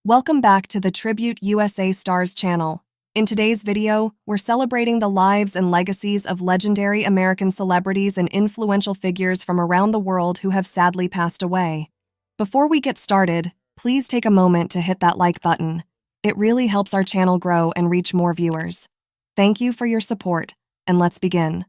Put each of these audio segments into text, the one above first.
Welcome back to the Tribute USA Stars channel. In today's video, we're celebrating the lives and legacies of legendary American celebrities and influential figures from around the world who have sadly passed away. Before we get started, please take a moment to hit that like button. It really helps our channel grow and reach more viewers. Thank you for your support, and let's begin.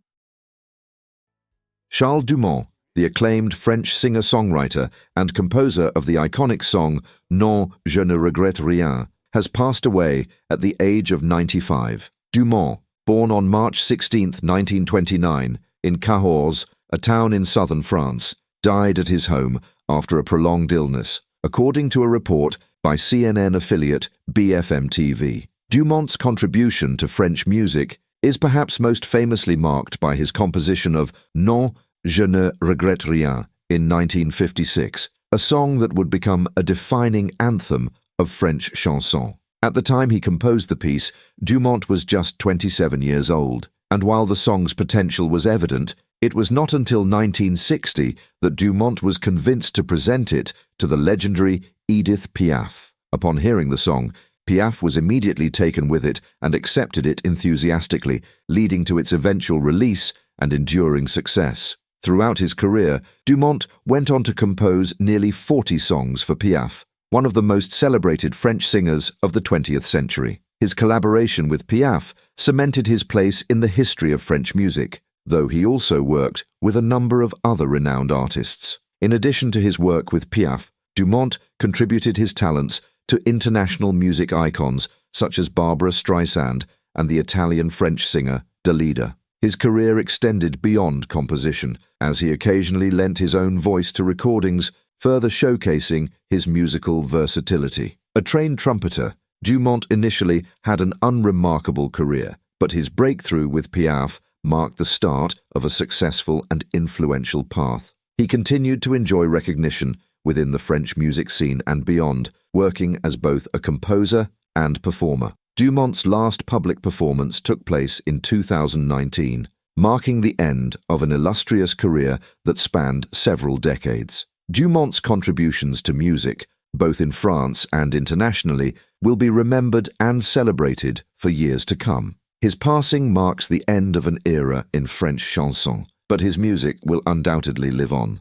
Charles Dumont, the acclaimed French singer-songwriter and composer of the iconic song Non, je ne regrette rien, has passed away at the age of 95. Dumont, born on March 16, 1929, in Cahors, a town in southern France, died at his home after a prolonged illness, according to a report by CNN affiliate BFM TV. Dumont's contribution to French music is perhaps most famously marked by his composition of Non, je ne regrette rien in 1956, a song that would become a defining anthem of French chanson. At the time he composed the piece, Dumont was just 27 years old, and while the song's potential was evident, it was not until 1960 that Dumont was convinced to present it to the legendary Edith Piaf. Upon hearing the song, Piaf was immediately taken with it and accepted it enthusiastically, leading to its eventual release and enduring success. Throughout his career, Dumont went on to compose nearly 40 songs for Piaf, one of the most celebrated French singers of the 20th century. His collaboration with Piaf cemented his place in the history of French music, though he also worked with a number of other renowned artists. In addition to his work with Piaf, Dumont contributed his talents to international music icons such as Barbara Streisand and the Italian-French singer Dalida. His career extended beyond composition, as he occasionally lent his own voice to recordings, further showcasing his musical versatility. A trained trumpeter, Dumont initially had an unremarkable career, but his breakthrough with Piaf marked the start of a successful and influential path. He continued to enjoy recognition within the French music scene and beyond, working as both a composer and performer. Dumont's last public performance took place in 2019, marking the end of an illustrious career that spanned several decades. Dumont's contributions to music, both in France and internationally, will be remembered and celebrated for years to come. His passing marks the end of an era in French chanson, but his music will undoubtedly live on.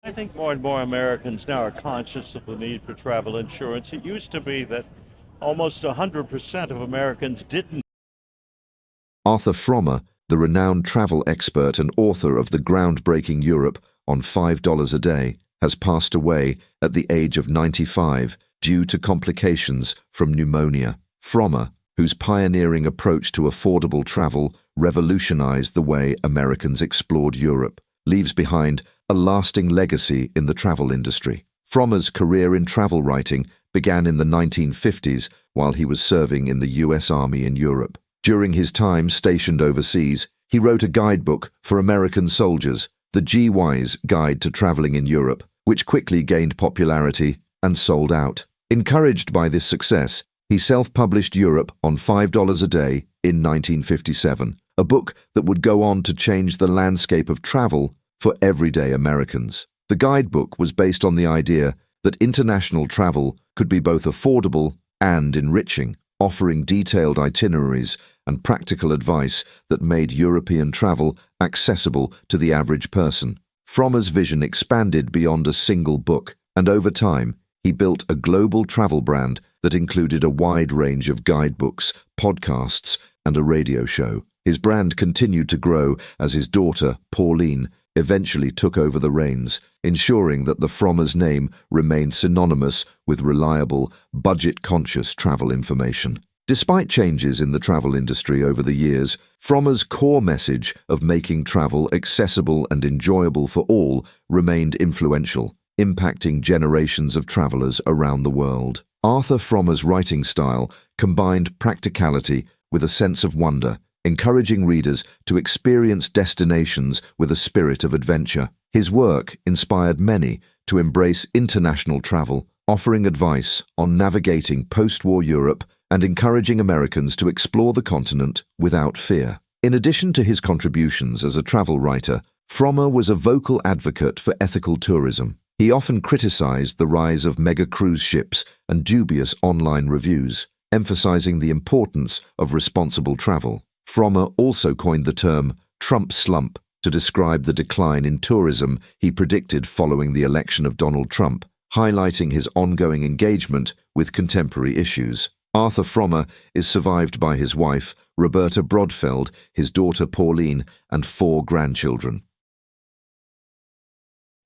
I think more and more Americans now are conscious of the need for travel insurance. It used to be that almost 100% of Americans didn't. Arthur Frommer, the renowned travel expert and author of the groundbreaking Europe on $5 a Day, has passed away at the age of 95 due to complications from pneumonia. Frommer, whose pioneering approach to affordable travel revolutionized the way Americans explored Europe, leaves behind a lasting legacy in the travel industry. Frommer's career in travel writing began in the 1950s while he was serving in the U.S. Army in Europe. During his time stationed overseas, he wrote a guidebook for American soldiers, the GY's Guide to Traveling in Europe, which quickly gained popularity and sold out. Encouraged by this success, he self-published Europe on $5 a Day in 1957, a book that would go on to change the landscape of travel for everyday Americans. The guidebook was based on the idea that international travel could be both affordable and enriching, offering detailed itineraries and practical advice that made European travel accessible to the average person. Frommer's vision expanded beyond a single book, and over time, he built a global travel brand that included a wide range of guidebooks, podcasts, and a radio show. His brand continued to grow as his daughter, Pauline, eventually took over the reins, ensuring that the Frommer's name remained synonymous with reliable, budget-conscious travel information. Despite changes in the travel industry over the years, Frommer's core message of making travel accessible and enjoyable for all remained influential, impacting generations of travelers around the world. Arthur Frommer's writing style combined practicality with a sense of wonder, encouraging readers to experience destinations with a spirit of adventure. His work inspired many to embrace international travel, offering advice on navigating post-war Europe and encouraging Americans to explore the continent without fear. In addition to his contributions as a travel writer, Frommer was a vocal advocate for ethical tourism. He often criticized the rise of mega cruise ships and dubious online reviews, emphasizing the importance of responsible travel. Frommer also coined the term Trump slump to describe the decline in tourism he predicted following the election of Donald Trump, highlighting his ongoing engagement with contemporary issues. Arthur Frommer is survived by his wife, Roberta Brodfeld, his daughter Pauline, and 4 grandchildren.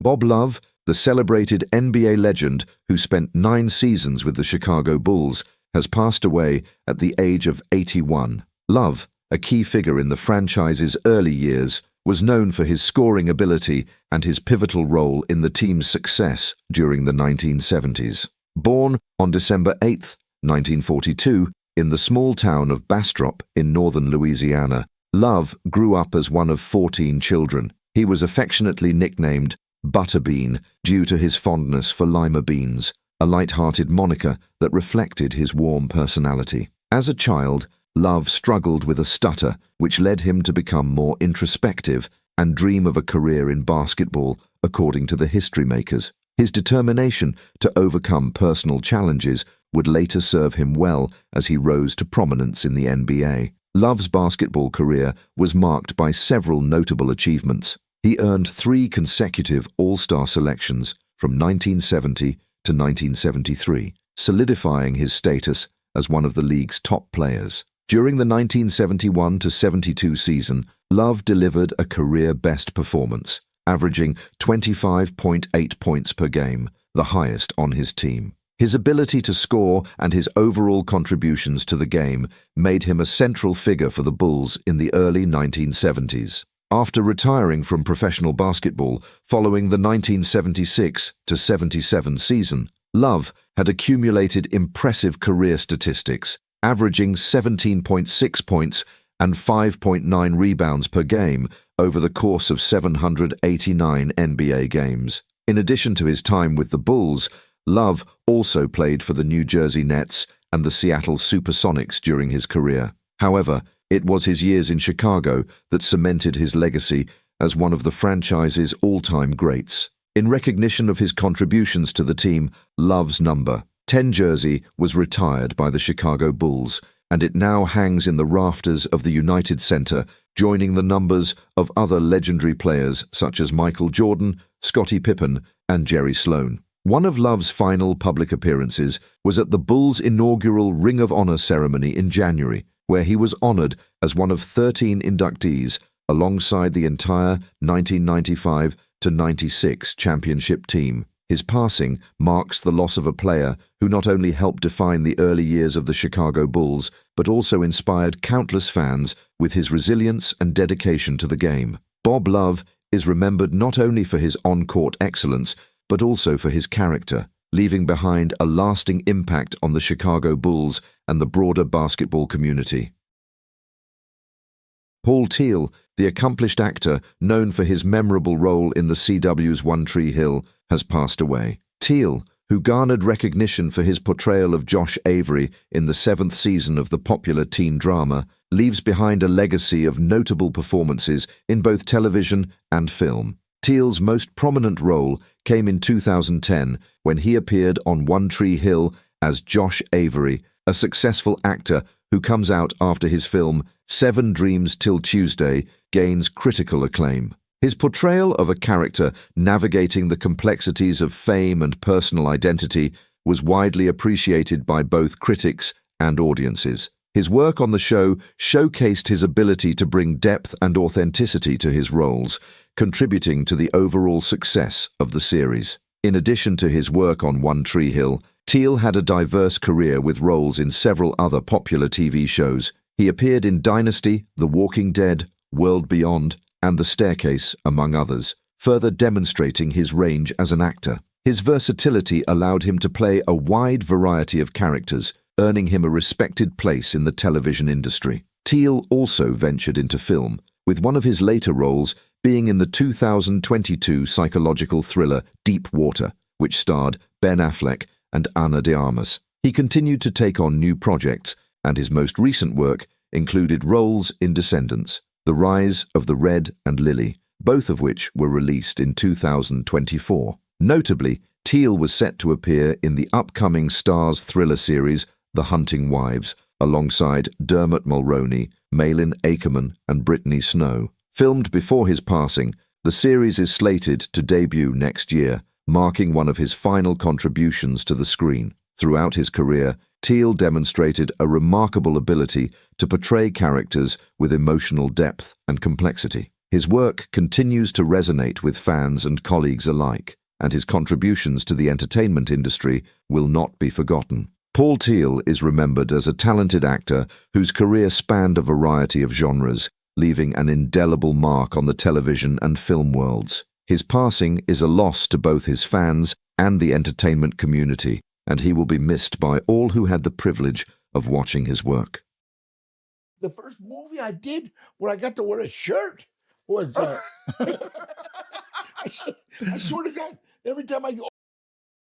Bob Love, the celebrated NBA legend who spent 9 seasons with the Chicago Bulls, has passed away at the age of 81. Love, a key figure in the franchise's early years, was known for his scoring ability and his pivotal role in the team's success during the 1970s. Born on December 8, 1942, in the small town of Bastrop in northern Louisiana, Love grew up as one of 14 children. He was affectionately nicknamed Butterbean due to his fondness for lima beans, a light-hearted moniker that reflected his warm personality. As a child, Love struggled with a stutter, which led him to become more introspective and dream of a career in basketball, according to the history makers. His determination to overcome personal challenges would later serve him well as he rose to prominence in the NBA. Love's basketball career was marked by several notable achievements. He earned 3 consecutive All-Star selections from 1970 to 1973, solidifying his status as one of the league's top players. During the 1971-72 season, Love delivered a career-best performance, averaging 25.8 points per game, the highest on his team. His ability to score and his overall contributions to the game made him a central figure for the Bulls in the early 1970s. After retiring from professional basketball following the 1976-77 season, Love had accumulated impressive career statistics, averaging 17.6 points and 5.9 rebounds per game over the course of 789 NBA games. In addition to his time with the Bulls, Love also played for the New Jersey Nets and the Seattle Supersonics during his career. However, it was his years in Chicago that cemented his legacy as one of the franchise's all-time greats. In recognition of his contributions to the team, Love's number 10 jersey was retired by the Chicago Bulls, and it now hangs in the rafters of the United Center, joining the numbers of other legendary players such as Michael Jordan, Scottie Pippen, and Jerry Sloan. One of Love's final public appearances was at the Bulls' inaugural Ring of Honor ceremony in January, where he was honored as one of 13 inductees alongside the entire 1995-96 championship team. His passing marks the loss of a player who not only helped define the early years of the Chicago Bulls, but also inspired countless fans with his resilience and dedication to the game. Bob Love is remembered not only for his on-court excellence, but also for his character, leaving behind a lasting impact on the Chicago Bulls and the broader basketball community. Paul Teal, the accomplished actor known for his memorable role in the CW's One Tree Hill, has passed away. Teal, who garnered recognition for his portrayal of Josh Avery in the 7th season of the popular teen drama, leaves behind a legacy of notable performances in both television and film. Teal's most prominent role came in 2010 when he appeared on One Tree Hill as Josh Avery, a successful actor who comes out after his film 7 Dreams Till Tuesday gains critical acclaim. His portrayal of a character navigating the complexities of fame and personal identity was widely appreciated by both critics and audiences. His work on the show showcased his ability to bring depth and authenticity to his roles, contributing to the overall success of the series. In addition to his work on One Tree Hill, Teal had a diverse career with roles in several other popular TV shows. He appeared in Dynasty, The Walking Dead, World Beyond, and The Staircase, among others, further demonstrating his range as an actor. His versatility allowed him to play a wide variety of characters, earning him a respected place in the television industry. Teal also ventured into film, with one of his later roles being in the 2022 psychological thriller Deep Water, which starred Ben Affleck and Ana de Armas. He continued to take on new projects, and his most recent work included roles in Descendants, The Rise of the Red and Lily, both of which were released in 2024. Notably, Teal was set to appear in the upcoming Starz thriller series The Hunting Wives, alongside Dermot Mulroney, Malin Akerman, and Brittany Snow. Filmed before his passing, the series is slated to debut next year, marking one of his final contributions to the screen. Throughout his career, Teal demonstrated a remarkable ability to portray characters with emotional depth and complexity. His work continues to resonate with fans and colleagues alike, and his contributions to the entertainment industry will not be forgotten. Paul Teal is remembered as a talented actor whose career spanned a variety of genres, leaving an indelible mark on the television and film worlds. His passing is a loss to both his fans and the entertainment community, and he will be missed by all who had the privilege of watching his work. The first movie I did where I got to wear a shirt was, I swear to God, every time I go.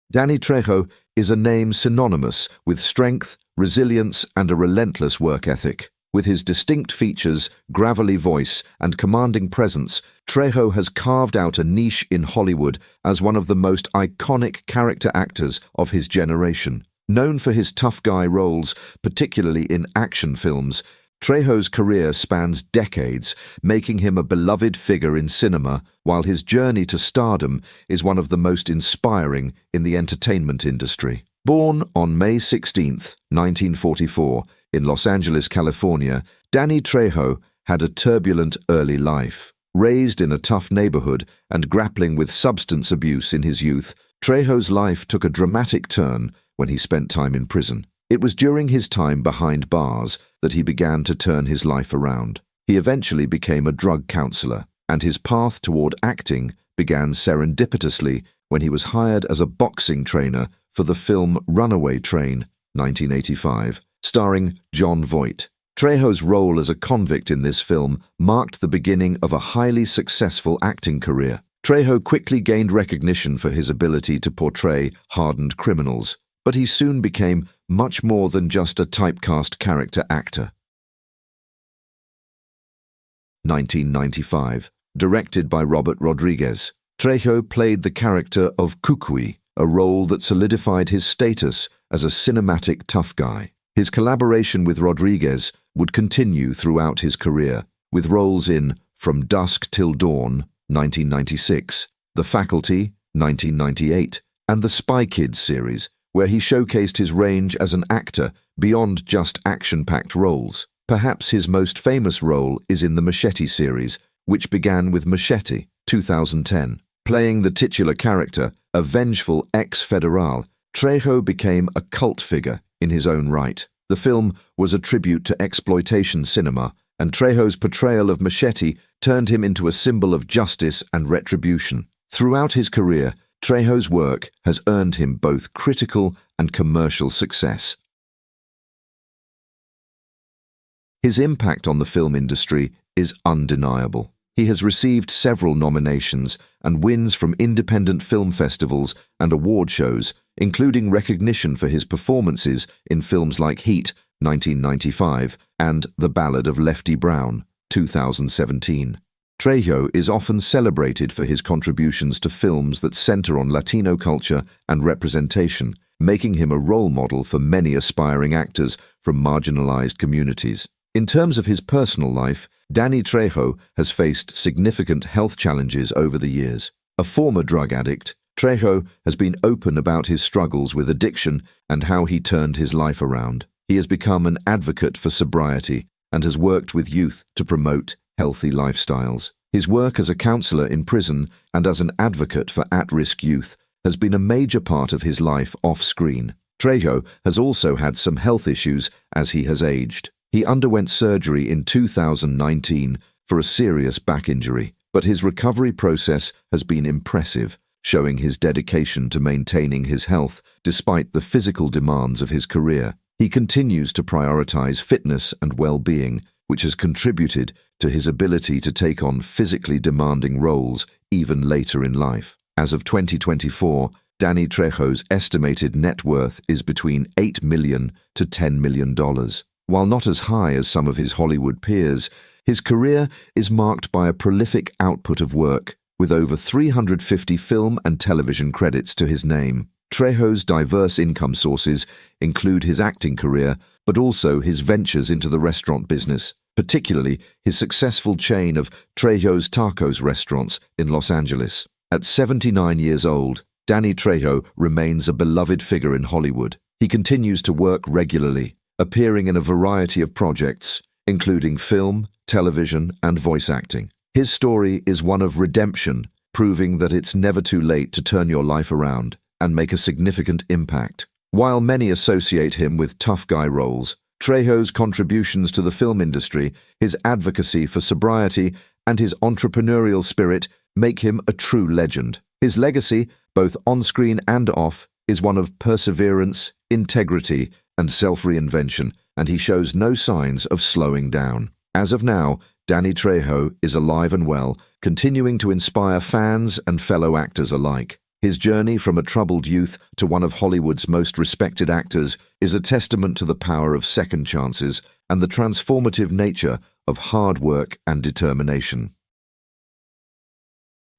Danny Trejo is a name synonymous with strength, resilience, and a relentless work ethic. With his distinct features, gravelly voice, and commanding presence, Trejo has carved out a niche in Hollywood as one of the most iconic character actors of his generation. Known for his tough guy roles, particularly in action films, Trejo's career spans decades, making him a beloved figure in cinema, while his journey to stardom is one of the most inspiring in the entertainment industry. Born on May 16, 1944, in Los Angeles, California, Danny Trejo had a turbulent early life. Raised in a tough neighborhood and grappling with substance abuse in his youth, Trejo's life took a dramatic turn when he spent time in prison. It was during his time behind bars that he began to turn his life around. He eventually became a drug counselor, and his path toward acting began serendipitously when he was hired as a boxing trainer for the film Runaway Train, 1985, starring Jon Voight. Trejo's role as a convict in this film marked the beginning of a highly successful acting career. Trejo quickly gained recognition for his ability to portray hardened criminals, but he soon became much more than just a typecast character actor. 1995. Directed by Robert Rodriguez, Trejo played the character of Kukui, a role that solidified his status as a cinematic tough guy. His collaboration with Rodriguez would continue throughout his career, with roles in From Dusk Till Dawn, 1996, The Faculty, 1998, and the Spy Kids series, where he showcased his range as an actor beyond just action-packed roles. Perhaps his most famous role is in the Machete series, which began with Machete, 2010. Playing the titular character, a vengeful ex-federal, Trejo became a cult figure in his own right. The film was a tribute to exploitation cinema, and Trejo's portrayal of Machete turned him into a symbol of justice and retribution. Throughout his career, Trejo's work has earned him both critical and commercial success. His impact on the film industry is undeniable. He has received several nominations and wins from independent film festivals and award shows, including recognition for his performances in films like Heat, 1995, and The Ballad of Lefty Brown, 2017. Trejo is often celebrated for his contributions to films that center on Latino culture and representation, making him a role model for many aspiring actors from marginalized communities. In terms of his personal life, Danny Trejo has faced significant health challenges over the years. A former drug addict, Trejo has been open about his struggles with addiction and how he turned his life around. He has become an advocate for sobriety and has worked with youth to promote healthy lifestyles. His work as a counselor in prison and as an advocate for at-risk youth has been a major part of his life off-screen. Trejo has also had some health issues as he has aged. He underwent surgery in 2019 for a serious back injury, but his recovery process has been impressive, showing his dedication to maintaining his health despite the physical demands of his career. He continues to prioritize fitness and well-being, which has contributed to his ability to take on physically demanding roles even later in life. As of 2024, Danny Trejo's estimated net worth is between $8 million to $10 million. While not as high as some of his Hollywood peers, his career is marked by a prolific output of work, with over 350 film and television credits to his name. Trejo's diverse income sources include his acting career, but also his ventures into the restaurant business, particularly his successful chain of Trejo's Tacos restaurants in Los Angeles. At 79 years old, Danny Trejo remains a beloved figure in Hollywood. He continues to work regularly, appearing in a variety of projects, including film, television, and voice acting. His story is one of redemption, proving that it's never too late to turn your life around and make a significant impact. While many associate him with tough guy roles, Trejo's contributions to the film industry, his advocacy for sobriety, and his entrepreneurial spirit make him a true legend. His legacy, both on-screen and off, is one of perseverance, integrity, and self-reinvention, and he shows no signs of slowing down. As of now, Danny Trejo is alive and well, continuing to inspire fans and fellow actors alike. His journey from a troubled youth to one of Hollywood's most respected actors is a testament to the power of second chances and the transformative nature of hard work and determination.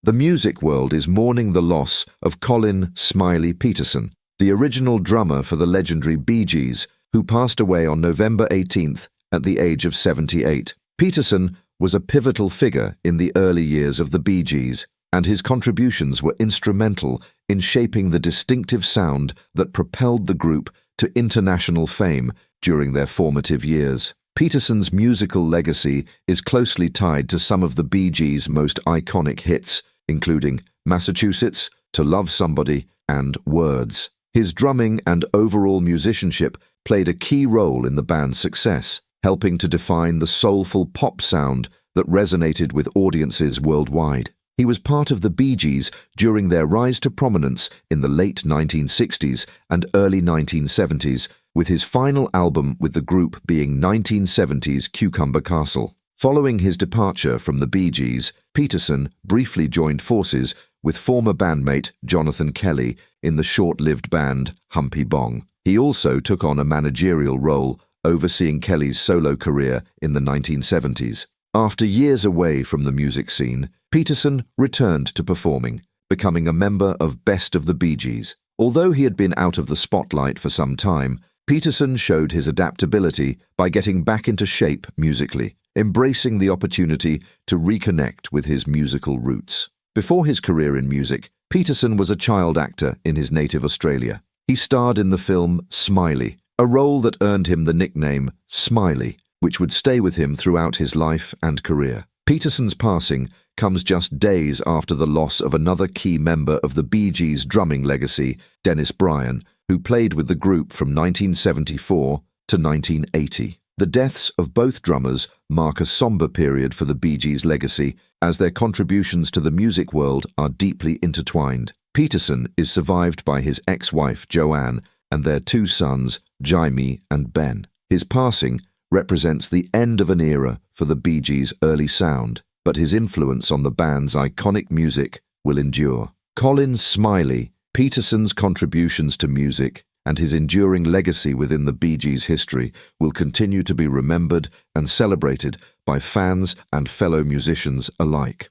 The music world is mourning the loss of Colin "Smiley" Peterson, the original drummer for the legendary Bee Gees, who passed away on November 18th at the age of 78. Peterson was a pivotal figure in the early years of the Bee Gees, and his contributions were instrumental in shaping the distinctive sound that propelled the group to international fame during their formative years. Peterson's musical legacy is closely tied to some of the Bee Gees' most iconic hits, including Massachusetts, To Love Somebody, and Words. His drumming and overall musicianship played a key role in the band's success, helping to define the soulful pop sound that resonated with audiences worldwide. He was part of the Bee Gees during their rise to prominence in the late 1960s and early 1970s, with his final album with the group being 1970's Cucumber Castle. Following his departure from the Bee Gees, Peterson briefly joined forces with former bandmate Jonathan Kelly in the short-lived band Humpy Bong. He also took on a managerial role, overseeing Kelly's solo career in the 1970s. After years away from the music scene, Peterson returned to performing, becoming a member of Best of the Bee Gees. Although he had been out of the spotlight for some time, Peterson showed his adaptability by getting back into shape musically, embracing the opportunity to reconnect with his musical roots. Before his career in music, Peterson was a child actor in his native Australia. He starred in the film Smiley, a role that earned him the nickname Smiley, which would stay with him throughout his life and career. Peterson's passing comes just days after the loss of another key member of the Bee Gees' drumming legacy, Dennis Bryan, who played with the group from 1974 to 1980. The deaths of both drummers mark a somber period for the Bee Gees' legacy, as their contributions to the music world are deeply intertwined. Peterson is survived by his ex-wife Joanne and their two sons, Jaime and Ben. His passing represents the end of an era for the Bee Gees' early sound, but his influence on the band's iconic music will endure. Colin "Smiley" Peterson's contributions to music and his enduring legacy within the Bee Gees' history will continue to be remembered and celebrated by fans and fellow musicians alike.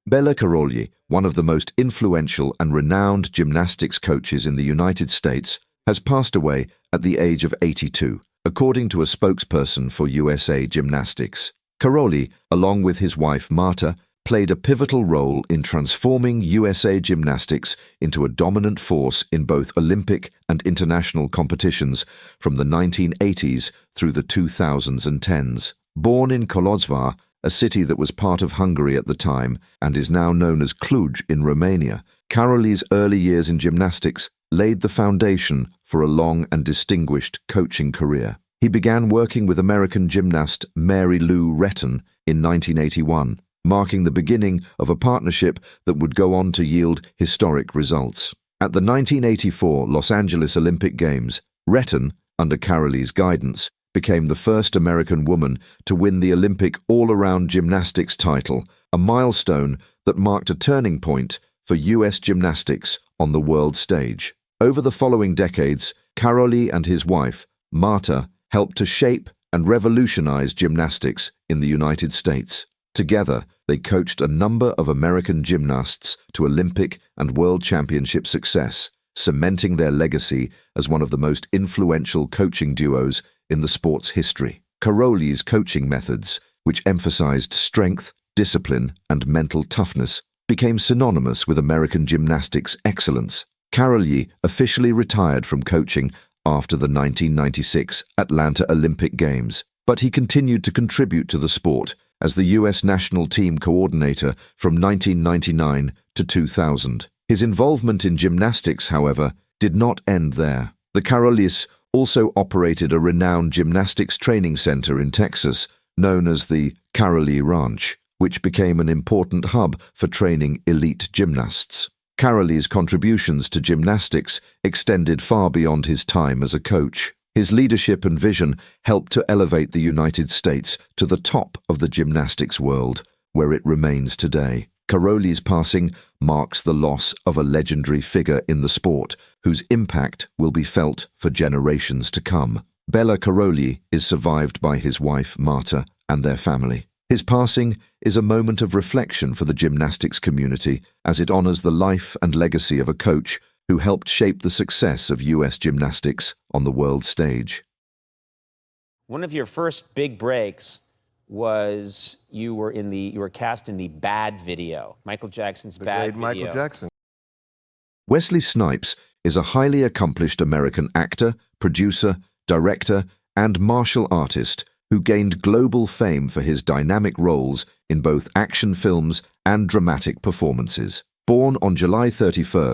Bela Karolyi, one of the most influential and renowned gymnastics coaches in the United States, has passed away at the age of 82, according to a spokesperson for USA Gymnastics. Karolyi, along with his wife Marta, played a pivotal role in transforming USA Gymnastics into a dominant force in both Olympic and international competitions from the 1980s through the 2010s. Born in Kolozsvár, a city that was part of Hungary at the time and is now known as Cluj in Romania, Karolyi's early years in gymnastics laid the foundation for a long and distinguished coaching career. He began working with American gymnast Mary Lou Retton in 1981, marking the beginning of a partnership that would go on to yield historic results. At the 1984 Los Angeles Olympic Games, Retton, under Karolyi's guidance, became the first American woman to win the Olympic all-around gymnastics title, a milestone that marked a turning point for U.S. gymnastics on the world stage. Over the following decades, Karolyi and his wife, Marta, helped to shape and revolutionize gymnastics in the United States. Together, they coached a number of American gymnasts to Olympic and World Championship success, cementing their legacy as one of the most influential coaching duos in the sport's history. Karolyi's coaching methods, which emphasized strength, discipline, and mental toughness, became synonymous with American gymnastics excellence. Karolyi officially retired from coaching after the 1996 Atlanta Olympic Games, but he continued to contribute to the sport as the U.S. national team coordinator from 1999 to 2000. His involvement in gymnastics, however, did not end there. The Karolyis also operated a renowned gymnastics training center in Texas, known as the Karolyi Ranch, which became an important hub for training elite gymnasts. Karolyi's contributions to gymnastics extended far beyond his time as a coach. His leadership and vision helped to elevate the United States to the top of the gymnastics world, where it remains today. Karolyi's passing marks the loss of a legendary figure in the sport, whose impact will be felt for generations to come. Bela Karolyi is survived by his wife, Marta, and their family. His passing is a moment of reflection for the gymnastics community, as it honors the life and legacy of a coach who helped shape the success of U.S. gymnastics on the world stage. One of your first big breaks was you were cast in the Bad video, Michael Jackson's Bad video. Michael Jackson. Wesley Snipes is a highly accomplished American actor, producer, director, and martial artist who gained global fame for his dynamic roles in both action films and dramatic performances. Born on July 31,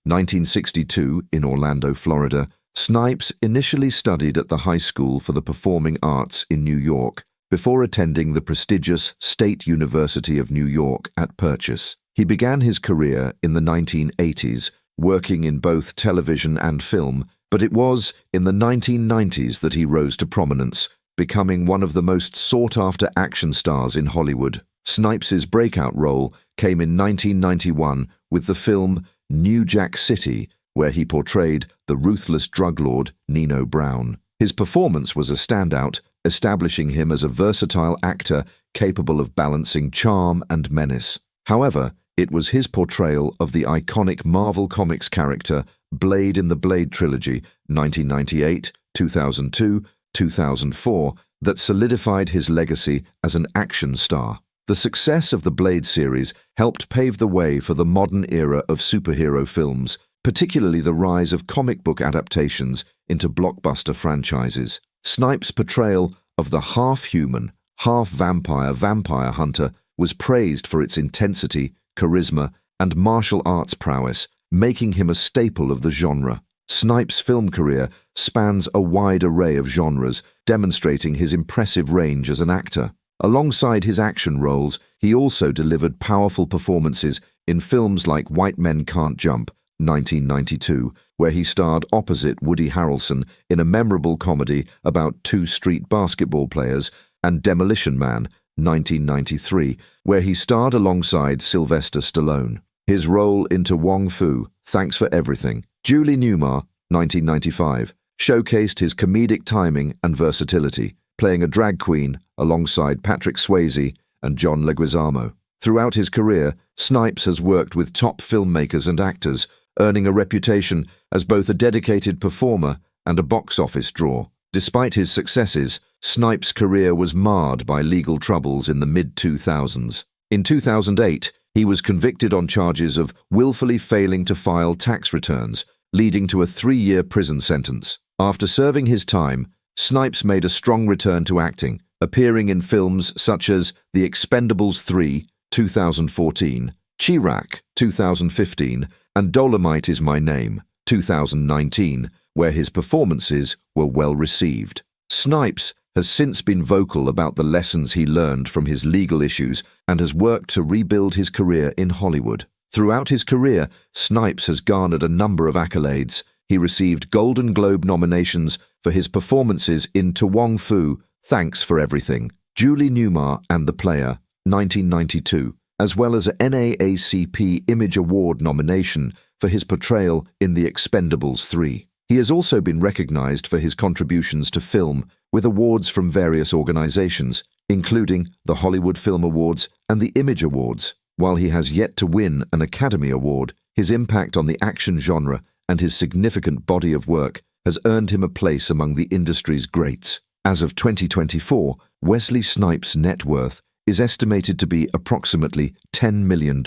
1962 in Orlando, Florida, Snipes initially studied at the High School for the Performing Arts in New York before attending the prestigious State University of New York at Purchase. He began his career in the 1980s, working in both television and film, but it was in the 1990s that he rose to prominence, becoming one of the most sought-after action stars in Hollywood. Snipes' breakout role came in 1991 with the film New Jack City, where he portrayed the ruthless drug lord Nino Brown. His performance was a standout, establishing him as a versatile actor capable of balancing charm and menace. However, it was his portrayal of the iconic Marvel Comics character Blade in the Blade trilogy, 1998, 2002, 2004, that solidified his legacy as an action star. The success of the Blade series helped pave the way for the modern era of superhero films, particularly the rise of comic book adaptations into blockbuster franchises. Snipes' portrayal of the half-human, half-vampire vampire hunter was praised for its intensity, charisma, and martial arts prowess, making him a staple of the genre. Snipes' film career spans a wide array of genres, demonstrating his impressive range as an actor. Alongside his action roles, he also delivered powerful performances in films like White Men Can't Jump, 1992, where he starred opposite Woody Harrelson in a memorable comedy about two street basketball players, and Demolition Man, 1993, where he starred alongside Sylvester Stallone. His role in To Wong Foo, Thanks for Everything, Julie Newmar, 1995, showcased his comedic timing and versatility, playing a drag queen alongside Patrick Swayze and John Leguizamo. Throughout his career, Snipes has worked with top filmmakers and actors, earning a reputation as both a dedicated performer and a box office draw. Despite his successes, Snipes' career was marred by legal troubles in the mid-2000s. In 2008, he was convicted on charges of willfully failing to file tax returns, leading to a 3-year prison sentence. After serving his time, Snipes made a strong return to acting, appearing in films such as The Expendables 3, 2014, Chirac, 2015, and Dolomite Is My Name, 2019, where his performances were well received. Snipes has since been vocal about the lessons he learned from his legal issues and has worked to rebuild his career in Hollywood. Throughout his career, Snipes has garnered a number of accolades. He received Golden Globe nominations for his performances in To Wong Foo, Thanks for Everything, Julie Newmar and the Player, 1992, as well as a NAACP Image Award nomination for his portrayal in The Expendables 3. He has also been recognized for his contributions to film with awards from various organizations, including the Hollywood Film Awards and the Image Awards. While he has yet to win an Academy Award, his impact on the action genre and his significant body of work has earned him a place among the industry's greats. As of 2024, Wesley Snipes' net worth is estimated to be approximately $10 million.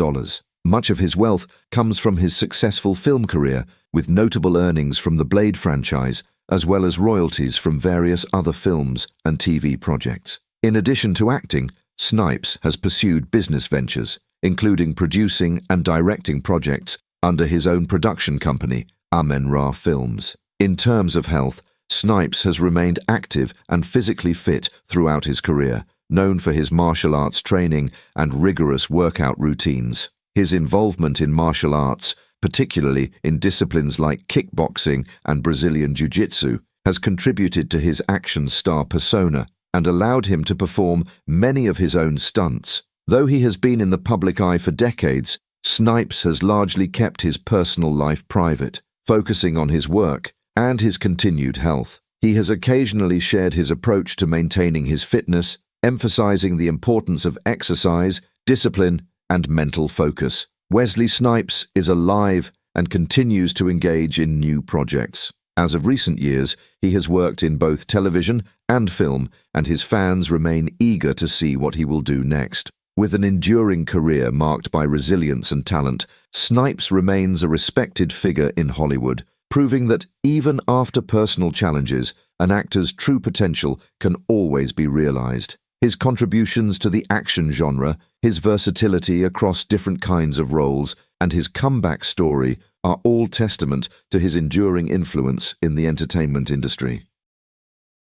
Much of his wealth comes from his successful film career, with notable earnings from the Blade franchise, as well as royalties from various other films and TV projects. In addition to acting, Snipes has pursued business ventures, including producing and directing projects under his own production company, Amen-Ra Films. In terms of health, Snipes has remained active and physically fit throughout his career, known for his martial arts training and rigorous workout routines. His involvement in martial arts, particularly in disciplines like kickboxing and Brazilian jiu-jitsu, has contributed to his action star persona and allowed him to perform many of his own stunts. Though he has been in the public eye for decades, Snipes has largely kept his personal life private, focusing on his work and his continued health. He has occasionally shared his approach to maintaining his fitness, emphasizing the importance of exercise, discipline, and mental focus. Wesley Snipes is alive and continues to engage in new projects. As of recent years, he has worked in both television and film, and his fans remain eager to see what he will do next. With an enduring career marked by resilience and talent, Snipes remains a respected figure in Hollywood, proving that even after personal challenges, an actor's true potential can always be realized. His contributions to the action genre, his versatility across different kinds of roles, and his comeback story are all testament to his enduring influence in the entertainment industry.